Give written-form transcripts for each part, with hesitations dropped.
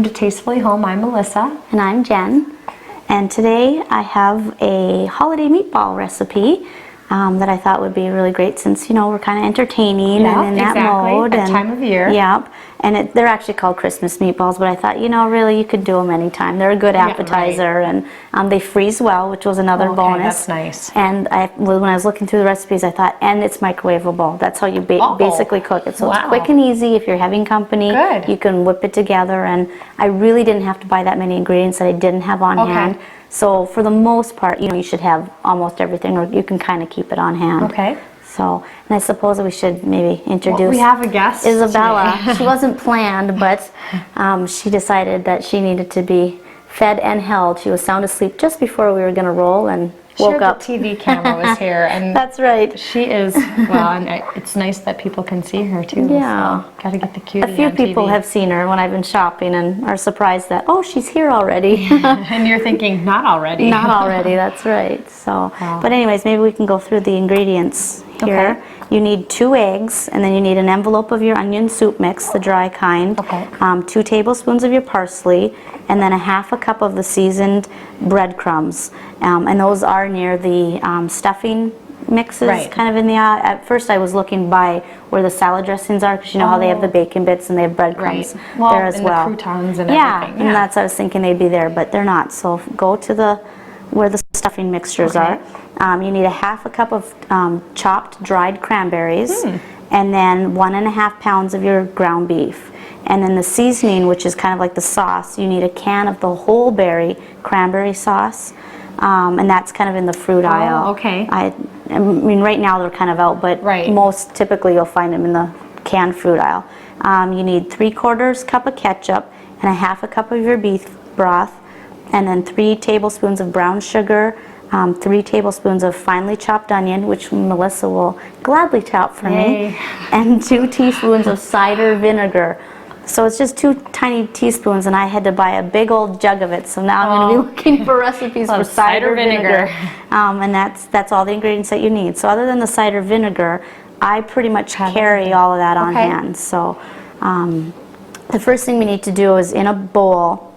welcome to Tastefully Home. I'm Melissa. And I'm Jen. And today I have a holiday meatball recipe that I thought would be really great since, you know, we're kind of entertaining and in that mode. That time of year. Yep. And they're actually called Christmas meatballs, but I thought, you know, really you could do them anytime. They're a good appetizer, and they freeze well, which was another bonus. That's nice. And when I was looking through the recipes, I thought, and it's microwavable. That's how you basically cook it. So it's quick and easy. If you're having company, you can whip it together. And I really didn't have to buy that many ingredients that I didn't have on hand. So for the most part, you know, you should have almost everything, or you can kind of keep it on hand. Okay. So, and I suppose we should maybe introduce we have a guest, Isabella. She wasn't planned, but she decided that she needed to be fed and held. She was sound asleep just before we were going to roll, and woke up. The TV camera was here, and that's right. She is and it's nice that people can see her too. Yeah, so gotta get the cutie. A few people have seen her when I've been shopping and are surprised that she's here already. And you're thinking, not already. Not already. That's right. So, but anyways, maybe we can go through the ingredients here. Okay. You need 2 eggs, and then you need an envelope of your onion soup mix, the dry kind. Okay. 2 tablespoons of your parsley, and then 1/2 cup of the seasoned breadcrumbs. And those are near the stuffing mixes, kind of in the. At first, I was looking by where the salad dressings are, because you know how they have the bacon bits and they have breadcrumbs there as well. The croutons and everything. And that's I was thinking they'd be there, but they're not. So go to where the stuffing mixtures are. You need 1/2 cup of chopped dried cranberries, and then 1.5 pounds of your ground beef. And then the seasoning, which is kind of like the sauce, you need a can of the whole berry cranberry sauce, and that's kind of in the fruit aisle. Okay. I mean, right now they're kind of out, but most typically you'll find them in the canned fruit aisle. You need 3/4 cup of ketchup and 1/2 cup of your beef broth, and then 3 tablespoons of brown sugar, 3 tablespoons of finely chopped onion, which Melissa will gladly chop for me, and 2 teaspoons of cider vinegar. So it's just 2 tiny teaspoons, and I had to buy a big old jug of it. So now I'm going to be looking for recipes for cider vinegar. And that's all the ingredients that you need. So other than the cider vinegar, I pretty much carry all of that on hand. So the first thing we need to do is, in a bowl,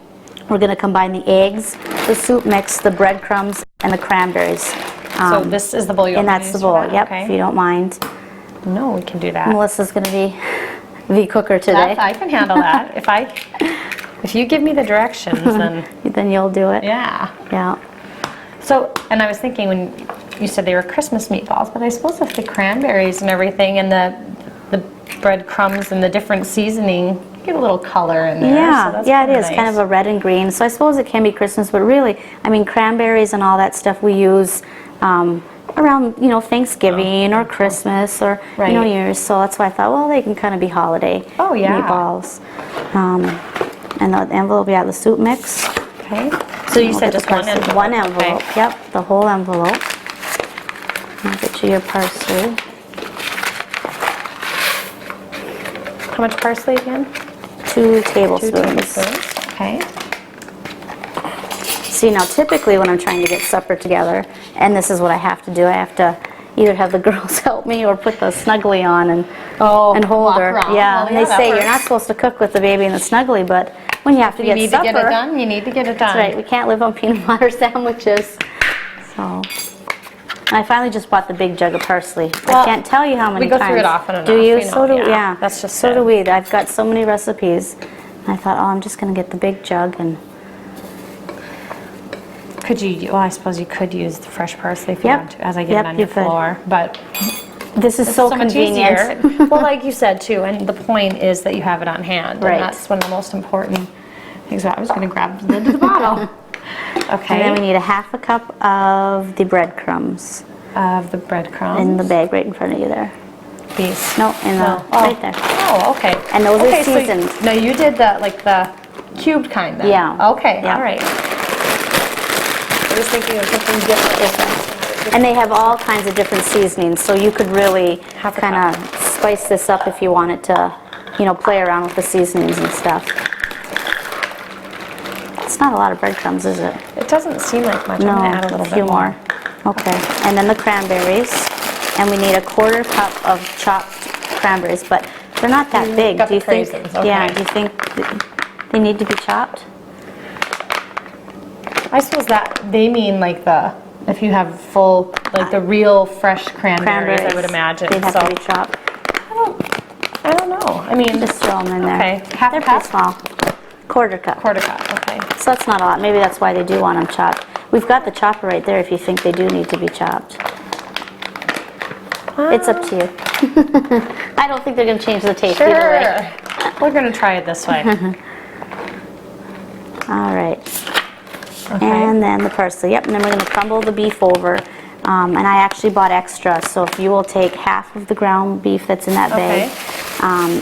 we're going to combine the eggs, the soup mix, the breadcrumbs, and the cranberries. So this is the bowl you're going to use. And that's the bowl, if you don't mind. No, we can do that. Melissa's going to be the cooker today. I can handle that. If you give me the directions, then you'll do it. Yeah. Yeah. So, and I was thinking when you said they were Christmas meatballs, but I suppose if the cranberries and everything and the breadcrumbs and the different seasoning get a little color in there. Yeah, so that's it is nice. kind of a red and green. So I suppose it can be Christmas, but really, I mean, cranberries and all that stuff we use around, you know, Thanksgiving or Christmas or you know, New Year's. So that's why I thought, well, they can kind of be holiday meatballs. And the envelope, the soup mix. Okay. So you said just one envelope. One envelope. Okay. Yep, the whole envelope. I'll get you your parsley. How much parsley again? 2 tablespoons. 2 tablespoons. Okay. See, now typically when I'm trying to get supper together, and this is what I have to do, I have to either have the girls help me or put the snuggly on and hold her. Yeah, and they say you're not supposed to cook with the baby in the snuggly, but when you have to get supper, you need to get it done. You need to get it done. That's right. We can't live on peanut butter sandwiches. So, and I finally just bought the big jug of parsley. I can't tell you how many times. We go through it often enough. Do you? Know, so do That's just so do we. I've got so many recipes. And I thought, I'm just going to get the big jug and. Could you? Well, I suppose you could use the fresh parsley if you want to, as I get it on your floor. But this is so convenient. Much easier. Well, like you said too, and the point is that you have it on hand, and that's one of the most important things. I was going to grab the lid of the bottle. Okay. And then we need 1/2 cup of the breadcrumbs. Of the breadcrumbs. In the bag right in front of you there. These. No, right there. Oh, okay. And those are seasoned. So, no, you did the cubed kind then. Yeah. Okay. Yeah. All right. I was thinking of something different. And they have all kinds of different seasonings, so you could really kind of spice this up if you wanted to, you know, play around with the seasonings and stuff. It's not a lot of breadcrumbs, is it? It doesn't seem like much. No, I'm going to add a little bit more. Okay. And then the cranberries. And we need 1/4 cup of chopped cranberries, but they're not that big. Do you think? Okay. Yeah. Do you think They need to be chopped? I suppose that they mean like if you have full, like the real fresh cranberries, I would imagine. They'd have to be chopped. I don't know. I mean, just throw them in there. Okay, half They're a cup? pretty small. Quarter cup. Quarter cup, okay. So that's not a lot. Maybe that's why they do want them chopped. We've got the chopper right there if you think they do need to be chopped. It's up to you. I don't think they're going to change the taste either way. We're going to try it this way. All right. Okay. And then the parsley. Yep, and then we're going to crumble the beef over. And I actually bought extra, so if you will take half of the ground beef that's in that bag.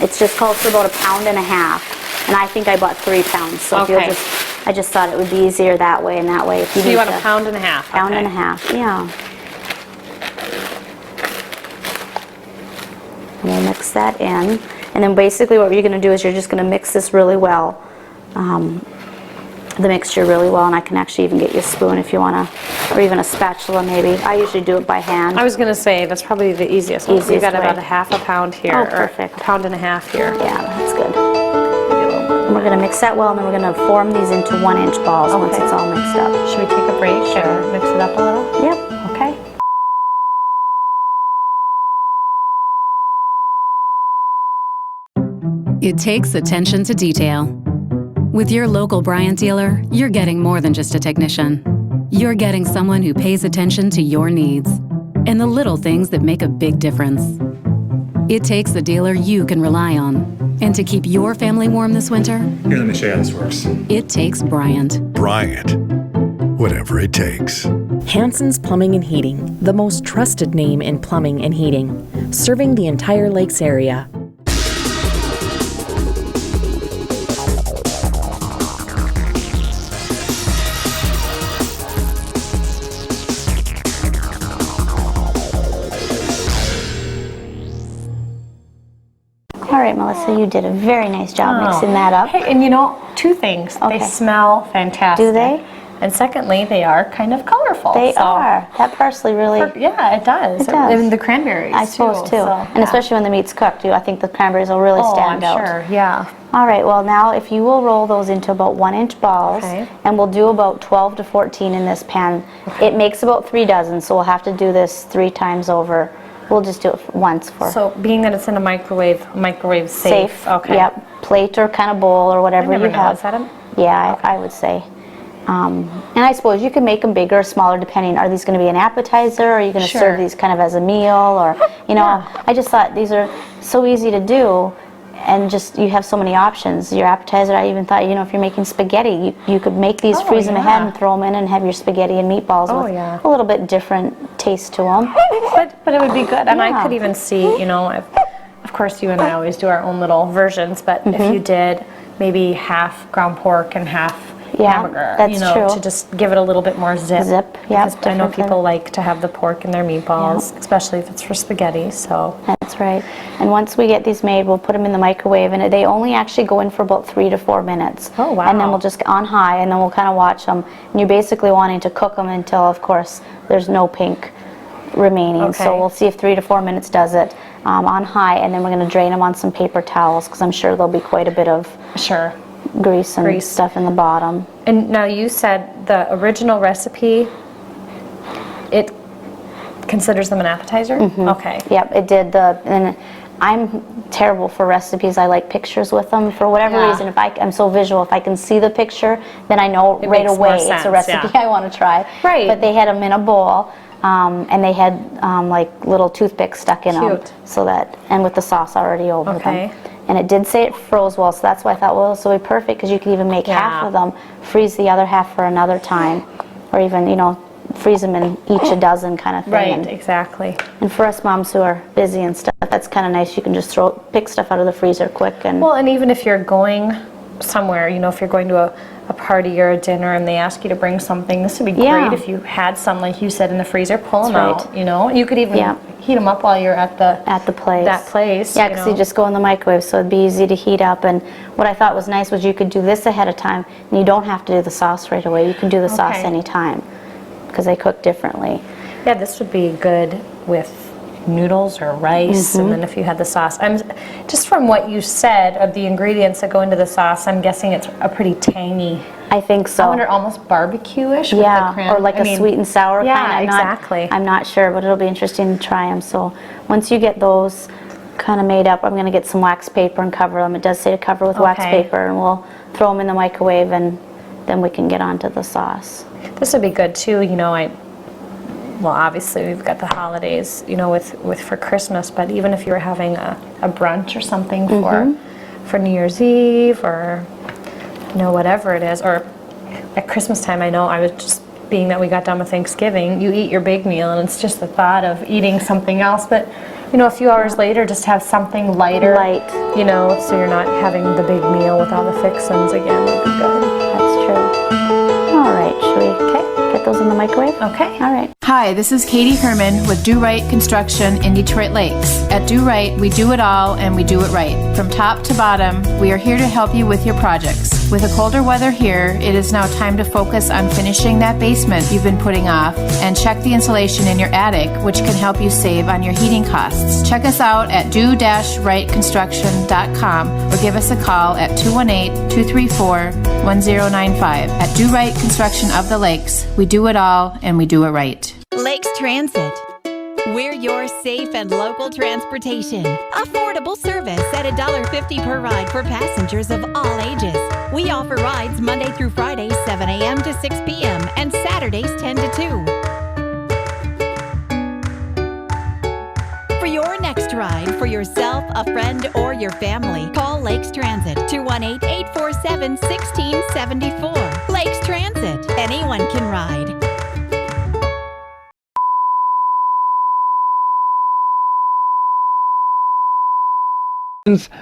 It's just called for about 1.5 pounds. And I think I bought 3 pounds, so if you'll I just thought it would be easier that way and that way. If you so you want 1.5 pounds? 1.5 pounds, yeah. And we'll mix that in. And then basically what you're going to do is you're just going to mix this really well. The mixture really well, and I can actually even get you a spoon if you want to, or even a spatula maybe. I usually do it by hand. I was going to say, that's probably the easiest. You've got about 1/2 pound here, or perfect. 1.5 pounds here. Yeah, that's good. And we're going to mix that well, and then we're going to form these into 1-inch balls once it's all mixed up. Should we take a break? Sure. Mix it up a little? Yep. Okay. It takes attention to detail. With your local Bryant dealer, you're getting more than just a technician. You're getting someone who pays attention to your needs and the little things that make a big difference. It takes a dealer you can rely on. And to keep your family warm this winter, here, let me show you how this works. It takes Bryant. Bryant. Whatever it takes. Hanson's Plumbing and Heating, the most trusted name in plumbing and heating, serving the entire Lakes area. All right, Melissa, you did a very nice job mixing that up. Hey, and you know, 2 things. Okay. They smell fantastic. Do they? And secondly, they are kind of colorful. They are. That parsley really... Yeah, it does. It does. And the cranberries, I suppose, too. So, and especially when the meat's cooked, I think the cranberries will really stand out. I'm sure, yeah. All right, well, now if you will roll those into about 1-inch balls, and we'll do about 12 to 14 in this pan. It makes about 3 dozen, so we'll have to do this 3 times over. We'll just do it once for... So being that it's in a microwave safe. Okay. Yep. Plate or kind of bowl or whatever you have. Is that a... Yeah, I would say. And I suppose you can make them bigger or smaller depending. Are these going to be an appetizer, or are you going to serve these kind of as a meal, or I just thought these are so easy to do, and just you have so many options. Your appetizer, I even thought, if you're making spaghetti, you could make these, freeze them ahead, and throw them in, and have your spaghetti and meatballs with a little bit different taste to them. But it would be good, and I could even see, of course you and I always do our own little versions, but if you did maybe half ground pork and half hamburger, that's true. To just give it a little bit more zip. Because I know people like to have the pork in their meatballs, especially if it's for spaghetti. So that's right. And once we get these made, we'll put them in the microwave, and they only actually go in for about 3 to 4 minutes. Oh wow! And then we'll just on high, and then we'll kind of watch them. And you're basically wanting to cook them until, of course, there's no pink remaining. Okay. So we'll see if 3 to 4 minutes does it on high, and then we're going to drain them on some paper towels, because I'm sure there'll be quite a bit of grease and stuff in the bottom. And now you said the original recipe, it considers them an appetizer? Okay. Yep, it did. And I'm terrible for recipes. I like pictures with them for whatever reason. If I'm so visual, if I can see the picture, then I know right away it's a recipe I want to try. Right. But they had them in a bowl, and they had like little toothpicks stuck in them, so that, and with the sauce already over them. And it did say it froze well, so that's why I thought, well, this will be perfect, because you could even make half of them, freeze the other half for another time, or even, freeze them in each a dozen kind of thing. Right, exactly. And for us moms who are busy and stuff, that's kind of nice. You can just pick stuff out of the freezer quick. And well, and even if you're going somewhere, if you're going to a party or a dinner and they ask you to bring something, this would be great if you had some, like you said, in the freezer. Pull them out. You could even heat them up while you're at the place. That place. Yeah, because you just go in the microwave, so it'd be easy to heat up. And what I thought was nice was you could do this ahead of time, and you don't have to do the sauce right away. You can do the sauce anytime, because they cook differently. Yeah, this would be good with noodles or rice, and then if you had the sauce. Just from what you said of the ingredients that go into the sauce, I'm guessing it's a pretty tangy. I think so. I wonder, almost barbecue-ish with the Yeah, or like a sweet and sour kind. Yeah, exactly. I'm not sure, but it'll be interesting to try them. So once you get those kind of made up, I'm going to get some wax paper and cover them. It does say to cover with wax paper, and we'll throw them in the microwave, and then we can get onto the sauce. This would be good too, you know. Well, obviously we've got the holidays, you know, with for Christmas, but even if you were having a brunch or something for New Year's Eve, or you know, whatever it is, or at Christmas time, I know I was just, being that we got done with Thanksgiving, you eat your big meal and it's just the thought of eating something else, but you know, a few hours later, just have something lighter, you know, so you're not having the big meal with all the fixins again. Would be good. That's true. All right, should we get those in the microwave? Okay. All right. Hi, this is Katie Herman with Do Right Construction in Detroit Lakes. At Do Right, we do it all and we do it right. From top to bottom, we are here to help you with your projects. With the colder weather here, it is now time to focus on finishing that basement you've been putting off and check the insulation in your attic, which can help you save on your heating costs. Check us out at do-rightconstruction.com or give us a call at 218-234-1095. At Do Right Construction of the Lakes, we do it all and we do it right. Lakes Transit. We're your safe and local transportation. Affordable service at $1.50 per ride for passengers of all ages. We offer rides Monday through Friday, 7 a.m. to 6 p.m. and Saturdays 10 to 2. For your next ride, for yourself, a friend, or your family, call Lakes Transit 218-847-1674. Lakes Transit. Anyone can ride.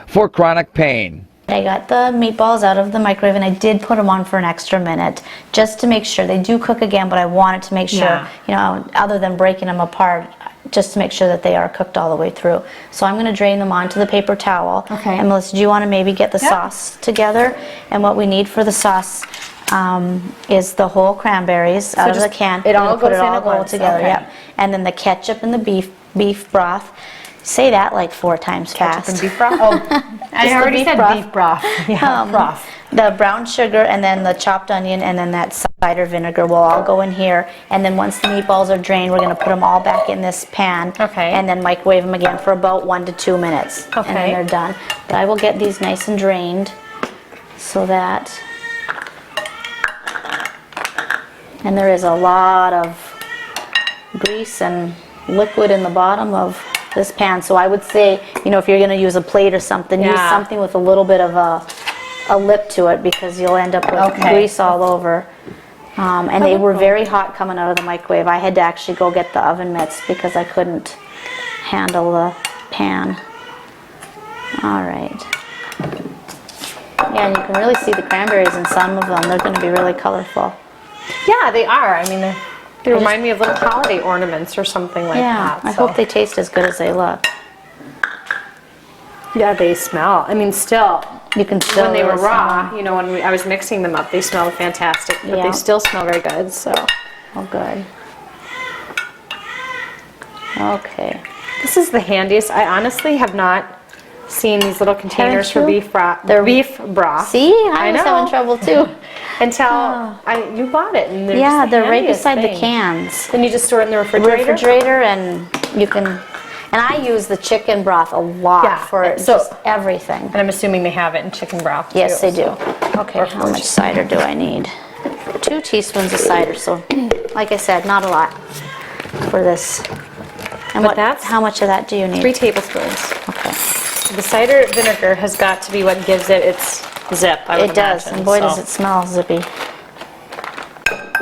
For chronic pain. I got the meatballs out of the microwave, and I did put them on for an extra minute just to make sure. They do cook again, but I wanted to make sure, you know, other than breaking them apart, just to make sure that they are cooked all the way through. So I'm going to drain them onto the paper towel. Okay. And Melissa, do you want to maybe get the sauce together? And what we need for the sauce is the whole cranberries out of the can. It all goes in at all once. together. Okay. Yep. And then the ketchup and the beef broth. Say that like 4 times fast. Ketchup and beef broth? Oh, I already said beef broth. Yeah, broth. The brown sugar, and then the chopped onion, and then that cider vinegar will all go in here. And then once the meatballs are drained, we're going to put them all back in this pan. Okay. And then microwave them again for about 1 to 2 minutes. Okay. And then they're done. But I will get these nice and drained so that... And there is a lot of grease and liquid in the bottom of this pan, so I would say, you know, if you're going to use a plate or something, use something with a little bit of a lip to it, because you'll end up with grease all over. And they were very hot coming out of the microwave. I had to actually go get the oven mitts because I couldn't handle the pan. All right. Yeah, and you can really see the cranberries in some of them. They're going to be really colorful. Yeah, they are. I mean, they remind me of little holiday ornaments or something like that. Yeah, I hope they taste as good as they look. Yeah, they smell. I mean, still, you can still when they were raw, you know, when I was mixing them up, they smelled fantastic, but they still smell very good. So, oh, good. Okay. This is the handiest. I honestly have not seen these little containers for beef broth. They're beef broth. See, I was having trouble too. Until you bought it, and they're right beside the cans. Then you just store it in the refrigerator. And you can. And I use the chicken broth a lot for just everything. And I'm assuming they have it in chicken broth too. Yes, they do. Okay, how much cider do I need? 2 teaspoons of cider. So, like I said, not a lot for this. And how much of that do you need? 3 tablespoons. Okay. The cider vinegar has got to be what gives it its zip, I would It does, imagine, and boy does it smell zippy.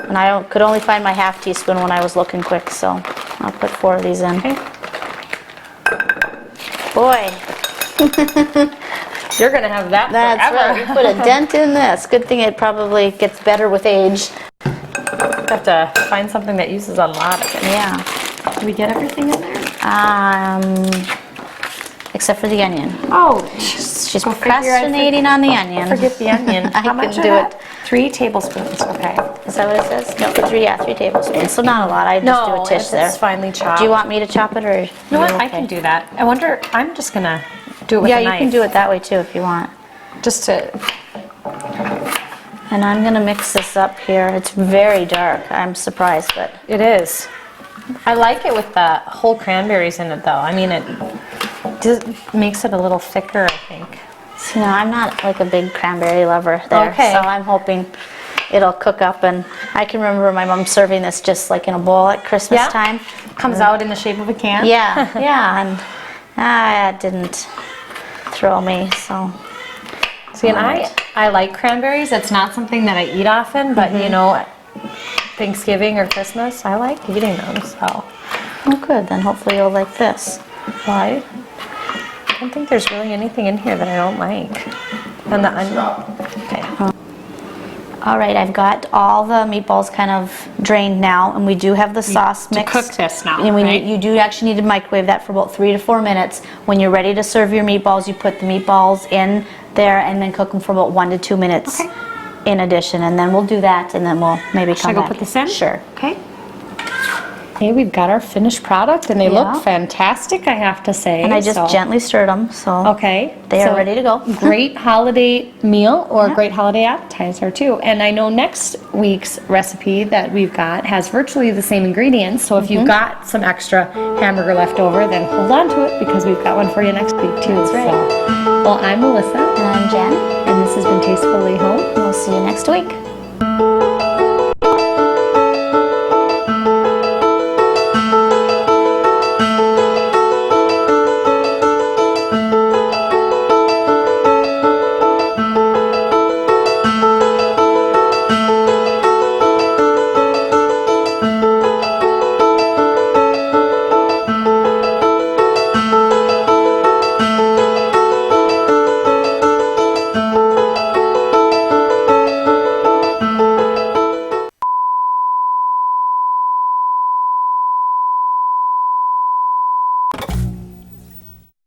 And I could only find my half teaspoon when I was looking quick, so I'll put 4 of these in. Okay. Boy. You're going to have that That's forever. right, you put a dent in this. Good thing it probably gets better with age. Have to find something that uses a lot of it. Yeah. Did we get everything in there? Except for the onion. Oh, She's procrastinating on the onion. Forget the onion. I How much can do it. 3 tablespoons, okay. Is that what it says? No, 3 tablespoons. So not a lot. I just do a tish there. it's finely chopped. Do you want me to chop it, or? You know what? I can do that. I wonder, I'm just gonna do it with a knife. Yeah, you can do it that way too if you want. Just to... And I'm gonna mix this up here. It's very dark. I'm surprised, but. It is. I like it with the whole cranberries in it, though. I mean, it just makes it a little thicker, I think. So, I'm not like a big cranberry lover there, Okay. so I'm hoping it'll cook up. And I can remember my mom serving this just like in a bowl at Christmas time. Comes out in the shape of a can. Yeah, yeah, and it didn't throw me, so. See, and I like cranberries. It's not something that I eat often, but you know, Thanksgiving or Christmas, I like eating them, so. Oh, good, then hopefully you'll like this. Why? I don't think there's really anything in here that I don't like. And the onion. Okay. All right, I've got all the meatballs kind of drained now, and we do have the sauce mixed. To cook this now, and right? you do actually need to microwave that for about 3 to 4 minutes. When you're ready to serve your meatballs, you put the meatballs in there and then cook them for about 1 to 2 minutes in addition. And then we'll do that, and then we'll maybe come back. Should I go put this in? Sure. Okay. Okay, we've got our finished product, and they look fantastic, I have to say. And I just gently stirred them, so okay, they are ready to go. Great holiday meal or great holiday appetizer too. And I know next week's recipe that we've got has virtually the same ingredients. So if you've got some extra hamburger left over, then hold on to it because we've got one for you next week too. That's right. So, well, I'm Melissa. And I'm Jen. And this has been Tastefully Home. We'll see you next week.